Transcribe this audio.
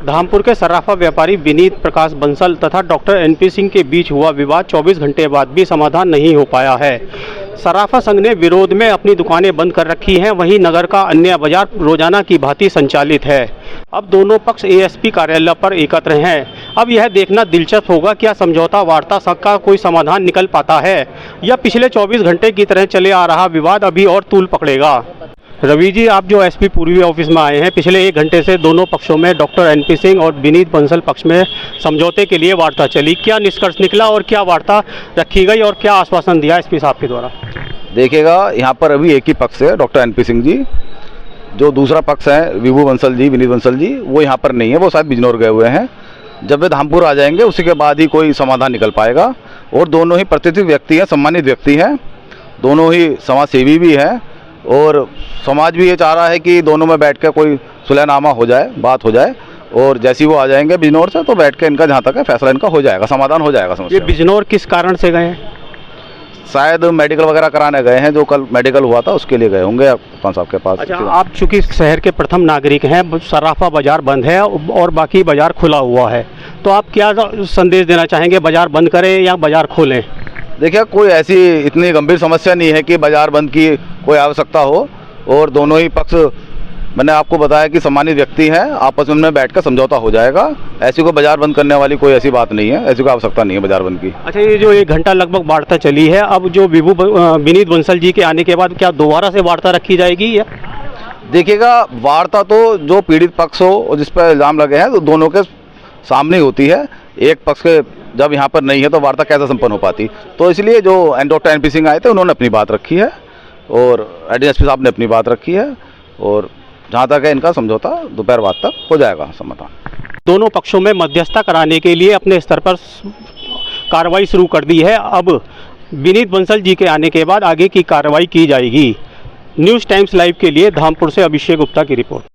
धामपुर के सर्राफा व्यापारी विनीत प्रकाश बंसल तथा डॉक्टर एनपी सिंह के बीच हुआ विवाद 24 घंटे बाद भी समाधान नहीं हो पाया है। सर्राफा संघ ने विरोध में अपनी दुकानें बंद कर रखी हैं, वहीं नगर का अन्य बाजार रोजाना की भांति संचालित है। अब दोनों पक्ष एएसपी कार्यालय पर एकत्र हैं। अब यह देखना दिलचस्प होगा क्या समझौता वार्ता का कोई समाधान निकल पाता है या पिछले 24 घंटे की तरह चले आ रहा विवाद अभी और तूल पकड़ेगा। रवि जी, आप जो एसपी पूर्वी ऑफिस में आए हैं, पिछले 1 घंटे से दोनों पक्षों में डॉक्टर एनपी सिंह और विनीत बंसल पक्ष में समझौते के लिए वार्ता चली। क्या निष्कर्ष निकला और क्या वार्ता रखी गई और क्या आश्वासन दिया एसपी साहब के द्वारा? देखिएगा, यहाँ पर अभी एक ही पक्ष है, डॉक्टर एनपी सिंह जी। जो दूसरा पक्ष है विभू बंसल जी, विनीत बंसल जी, वो यहाँ पर नहीं है, वो शायद बिजनौर गए हुए हैं। जब वे धामपुर आ जाएंगे उसी के बाद ही कोई समाधान निकल पाएगा। और दोनों ही प्रतिष्ठित व्यक्ति हैं, सम्मानित व्यक्ति हैं, दोनों ही समाज सेवी भी हैं और समाज भी ये चाह रहा है कि दोनों में बैठ कर कोई सुलहनामा हो जाए, बात हो जाए। और जैसे ही वो आ जाएंगे बिजनौर से तो बैठ के इनका जहाँ तक है फैसला इनका हो जाएगा, समाधान हो जाएगा समस्या। ये बिजनौर किस कारण से गए हैं? शायद मेडिकल वगैरह कराने गए हैं, जो कल मेडिकल हुआ था उसके लिए गए होंगे कप्तान साहब के पास। अच्छा, आप चूंकि शहर के प्रथम नागरिक हैं, सर्राफा बाजार बंद है और बाकी बाजार खुला हुआ है, तो आप क्या संदेश देना चाहेंगे? बाजार बंद करें या बाजार खोलें? देखिए, कोई ऐसी इतनी गंभीर समस्या नहीं है कि बाजार बंद की कोई आवश्यकता हो। और दोनों ही पक्ष, मैंने आपको बताया कि सम्मानित व्यक्ति हैं, आपस में बैठकर समझौता हो जाएगा। ऐसी कोई बाजार बंद करने वाली कोई ऐसी बात नहीं है, ऐसी कोई आवश्यकता नहीं है बाजार बंद की। अच्छा, ये जो 1 घंटा लगभग वार्ता चली है, अब जो विनीत बंसल जी के आने के बाद क्या दोबारा से वार्ता रखी जाएगी या? देखिएगा, वार्ता तो जो पीड़ित पक्ष हो और जिस पर इल्ज़ाम लगे हैं तो दोनों के सामने होती है। एक पक्ष के जब यहाँ पर नहीं है तो वार्ता कैसे संपन्न हो पाती। तो इसलिए जो डॉक्टर एनपी सिंह आए थे उन्होंने अपनी बात रखी है और एसपी साहब ने अपनी बात रखी है और जहाँ तक है इनका समझौता दोपहर बाद तक हो जाएगा समाधान। दोनों पक्षों में मध्यस्थता कराने के लिए अपने स्तर पर कार्रवाई शुरू कर दी है। अब विनीत बंसल जी के आने के बाद आगे की कार्रवाई की जाएगी। न्यूज़ टाइम्स लाइव के लिए धामपुर से अभिषेक गुप्ता की रिपोर्ट।